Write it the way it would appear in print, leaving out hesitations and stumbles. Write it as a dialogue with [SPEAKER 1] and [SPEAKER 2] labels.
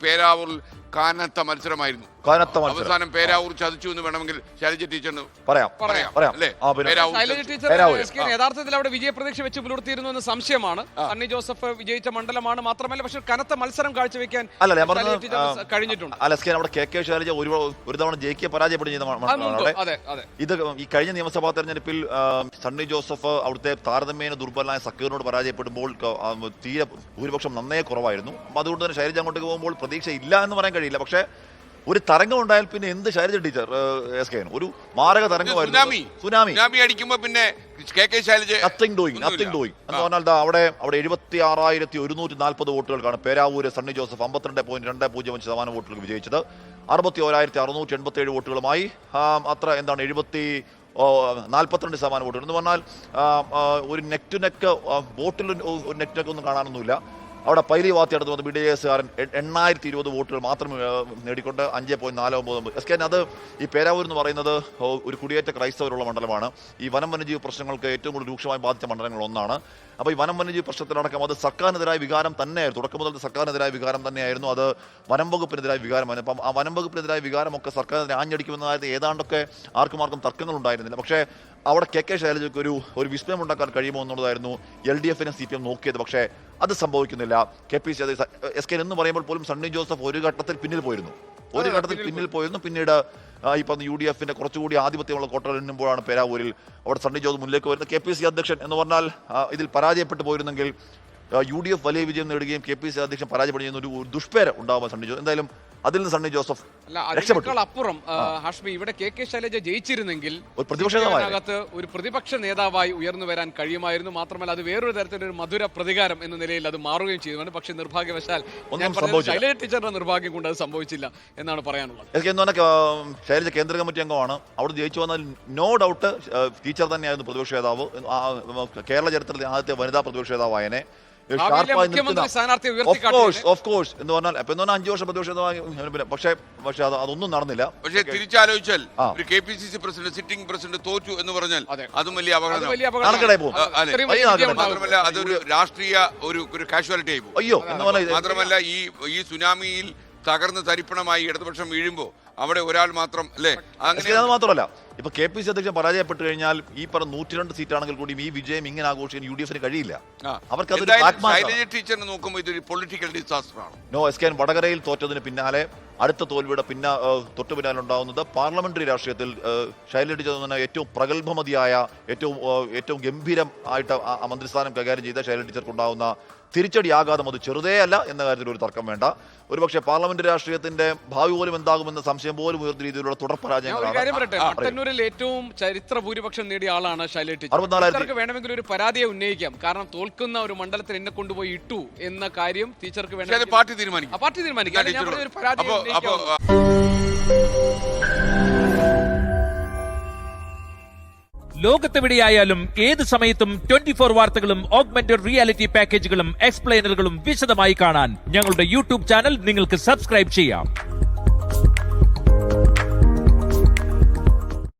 [SPEAKER 1] പേരാവൂർ കനത്ത മത്സരമായിരുന്നു. അവസാനം പേരാവൂർ ചതിച്ചു എന്ന് വേണമെങ്കിൽ ശൈലജ ടീച്ചറിന് പറയാം അല്ലേ?
[SPEAKER 2] യഥാർത്ഥത്തിൽ അവിടെ വിജയപ്രതീക്ഷ വെച്ച് പുലർത്തിയിരുന്നു എന്ന് സംശയമാണ്. സണ്ണി ജോസഫ് വിജയിച്ച മണ്ഡലമാണ്. മാത്രമല്ല പക്ഷെ കനത്ത മത്സരം കാഴ്ചവെക്കാൻ കഴിഞ്ഞിട്ടുണ്ട്.
[SPEAKER 3] അവിടെ കെ ശൈലജ ഒരു തവണ ജയിക്കെ പരാജയപ്പെടുന്ന ഇത് ഈ കഴിഞ്ഞ നിയമസഭാ തെരഞ്ഞെടുപ്പിൽ സണ്ണി ജോസഫ് അവിടുത്തെ താരതമ്യേന ദുർബലനായ സക്കീറിനോട് പരാജയപ്പെടുമ്പോൾ തീരെ ഭൂരിപക്ഷം നന്നേ കുറവായിരുന്നു. അതുകൊണ്ട് തന്നെ ശൈലജ അങ്ങോട്ടേക്ക് പോകുമ്പോൾ പ്രതീക്ഷ ഇല്ല എന്ന് പറയാൻ കഴിയില്ല. പക്ഷേ ഒരു തരംഗം ഉണ്ടായാൽ പിന്നെ എന്ത് ശൈലജ ടീച്ചർ ഒരു മാരക തരംഗമായിരുന്നു. സുനാമി
[SPEAKER 1] അടിക്കുമ്പോൾ പിന്നെ
[SPEAKER 3] നത്തിങ് ഡൂയിങ് എന്ന് പറഞ്ഞാൽ അവിടെ 76,140 വോട്ടുകൾക്കാണ് പേരാവൂര് സണ്ണി ജോസഫ് 52.205% വോട്ടുകൾ വിജയിച്ചത്. 61,687 വോട്ടുകളുമായി അത്ര എന്താണ് 42% വോട്ടുകൾ എന്ന് പറഞ്ഞാൽ ഒരു നെക്ക് ടു നെക്ക് വോട്ടിൽ ഒരു നെക്ക് ടു നെക്ക് ഒന്നും കാണാനൊന്നുമില്ല. അവിടെ പൈലി വാത്തി അടുത്ത് വന്ന് BDS-കാരൻ 8,020 വോട്ടുകൾ മാത്രം നേടിക്കൊണ്ട് 5.49. എസ് കെ അത് ഈ പേരാവൂർ എന്ന് പറയുന്നത് ഒരു കുടിയേറ്റ ക്രൈസ്തവരുള്ള മണ്ഡലമാണ്. ഈ വനം വന്യജീവി പ്രശ്നങ്ങൾക്ക് ഏറ്റവും കൂടുതൽ രൂക്ഷമായി ബാധിച്ച മണ്ഡലങ്ങൾ ഒന്നാണ്. അപ്പോൾ ഈ വനം വന്യജീവി പ്രശ്നത്തിലടക്കം അത് സർക്കാരിനെതിരായ വികാരം തന്നെയായിരുന്നു. തുടക്കം മുതൽ സർക്കാരിനെതിരായ വികാരം തന്നെയായിരുന്നു. അത് വനം വകുപ്പിനെതിരായ വികാരമായിരുന്നു. അപ്പം ആ വനം വകുപ്പിനെതിരായ വികാരമൊക്കെ സർക്കാരിനെ ആഞ്ഞടിക്കുമെന്നതായത് ഏതാണ്ടൊക്കെ ആർക്കും തർക്കങ്ങൾ ഉണ്ടായിരുന്നില്ല. പക്ഷേ അവിടെ കെ ശൈലജയ്ക്ക് ഒരു വിസ്മയം ഉണ്ടാക്കാൻ കഴിയുമോ എന്നുള്ളതായിരുന്നു LDF-നെ CPM നോക്കിയത്. പക്ഷേ അത് സംഭവിക്കുന്നില്ല. KPC SK എന്ന് പറയുമ്പോൾ പോലും സണ്ണി ജോസഫ് ഒരു ഘട്ടത്തിൽ പിന്നിൽ പോയിരുന്നു. പിന്നീട് ഈ പറഞ്ഞ UDF-ന്റെ കുറച്ചുകൂടി ആധിപത്യമുള്ള കോട്ടകൾ എണ്ണുമ്പോഴാണ് പേരാവൂരിൽ അവിടെ സണ്ണി ജോസഫ് മുന്നിലേക്ക് വരുന്നത്. KPC അധ്യക്ഷൻ എന്ന് പറഞ്ഞാൽ ഇതിൽ പരാജയപ്പെട്ടു പോയിരുന്നെങ്കിൽ UDF വലിയ വിജയം നേടുകയും KPC അധ്യക്ഷൻ പരാജയപ്പെടുന്ന ഒരു ദുഷ്പേര് ഉണ്ടാവുമ്പോൾ സണ്ണി ജോസഫ് എന്തായാലും അതിൽ നിന്ന് സണ്ണി ജോസഫ്
[SPEAKER 2] അപ്പുറം ഹാഷ്മി ഇവിടെ കെ ശൈലജ ജയിച്ചിരുന്നെങ്കിൽ ഒരു പ്രതിപക്ഷ നേതാവായി ഉയർന്നു വരാൻ കഴിയുമായിരുന്നു. മാത്രമല്ല അത് വേറൊരു തരത്തിലൊരു മധുര പ്രതികാരം എന്ന നിലയിൽ അത് മാറുകയും ചെയ്തു. പക്ഷേ നിർഭാഗ്യവശാൽ ശൈലജ ടീച്ചറുടെ നിർഭാഗ്യം കൊണ്ട് അത് സംഭവിച്ചില്ല എന്നാണ് പറയാനുള്ളത്.
[SPEAKER 3] ശൈലജ കേന്ദ്ര കമ്മിറ്റി അംഗമാണ്. അവിടെ ജയിച്ചു വന്നാൽ നോ ഡൗട്ട് ടീച്ചർ തന്നെയായിരുന്നു പ്രതിപക്ഷ നേതാവ്. കേരള ചരിത്രത്തിലെ ആദ്യത്തെ വനിതാ പ്രതിപക്ഷ നേതാവായനെ. എന്ന് പറഞ്ഞാൽ 5 വർഷം പ്രതിപക്ഷ പക്ഷെ അതൊന്നും നടന്നില്ല.
[SPEAKER 1] പക്ഷേ തിരിച്ചാലോചിച്ചാൽ ഒരു KPCC പ്രസിഡന്റ് സിറ്റിംഗ് പ്രസിഡന്റ് തോറ്റു എന്ന് പറഞ്ഞാൽ അതും വലിയ മാത്രമല്ല അതൊരു രാഷ്ട്രീയ ഒരു കാഷ്വാലിറ്റി ആയി പോകും. മാത്രമല്ല ഈ സുനാമിയിൽ തകർന്ന് തരിപ്പണമായി ഇടതുപക്ഷം വീഴുമ്പോ അവിടെ ഒരാൾ മാത്രം അല്ലേ?
[SPEAKER 3] അത് മാത്രമല്ല ഇപ്പൊ KPC അധ്യക്ഷൻ പരാജയപ്പെട്ടു കഴിഞ്ഞാൽ ഈ പറഞ്ഞ 102 സീറ്റാണെങ്കിൽ കൂടി ഈ വിജയം ഇങ്ങനെ ആഘോഷിക്കാൻ UDF-ന് കഴിയില്ല. അവർക്ക്
[SPEAKER 1] ടീച്ചറിനെ നോക്കുമ്പോൾ ഇതൊരു പൊളിറ്റിക്കൽ ഡിസാസ്റ്റർ ആണ്.
[SPEAKER 3] നോ SK വടകരയിൽ തോറ്റതിന് പിന്നാലെ അടുത്ത തോൽവിയുടെ തൊട്ടു പിന്നാലെ ഉണ്ടാകുന്നത് പാർലമെന്ററി രാഷ്ട്രീയത്തിൽ ശൈലജ ടീച്ചർ ഏറ്റവും പ്രഗത്ഭമതിയായ ഏറ്റവും ഗംഭീരം ആയിട്ട് മന്ത്രിസ്ഥാനം കൈകാര്യം ചെയ്ത ശൈലജ ടീച്ചർക്ക് ഉണ്ടാകുന്ന തിരിച്ചടി ആഘാതം അത് ചെറുതേ അല്ല എന്ന കാര്യത്തിൽ ഒരു തർക്കം വേണ്ട. ഒരുപക്ഷെ പാർലമെന്റ് രാഷ്ട്രീയത്തിന്റെ ഭാവി പോലും എന്താകുമെന്ന സംശയം പോലും ഉയർന്ന രീതിയിലുള്ള തുടർ പരാജയങ്ങളാണ്.
[SPEAKER 2] ഏറ്റവും ചരിത്ര ഭൂരിപക്ഷം നേടിയ ആളാണ് ശൈലജ ടീച്ചർ. വേണമെങ്കിൽ ഒരു പരാതിയെ ഉന്നയിക്കാം. കാരണം തോൽക്കുന്ന ഒരു മണ്ഡലത്തിൽ എന്നെ കൊണ്ടുപോയി ഇട്ടു എന്ന കാര്യം ടീച്ചർക്ക് വേണമെങ്കിൽ
[SPEAKER 1] പാർട്ടി തീരുമാനിക്കാം.
[SPEAKER 2] ഒരു പരാതി
[SPEAKER 4] ലോകത്തെവിടെയായാലും ഏത് സമയത്തും 24 വാർത്തകളും ഓഗ്മെന്റഡ് റിയാലിറ്റി പാക്കേജുകളും എക്സ്പ്ലെയിനറുകളും വിശദമായി കാണാൻ ഞങ്ങളുടെ YouTube ചാനൽ നിങ്ങൾക്ക് സബ്സ്ക്രൈബ് ചെയ്യാം.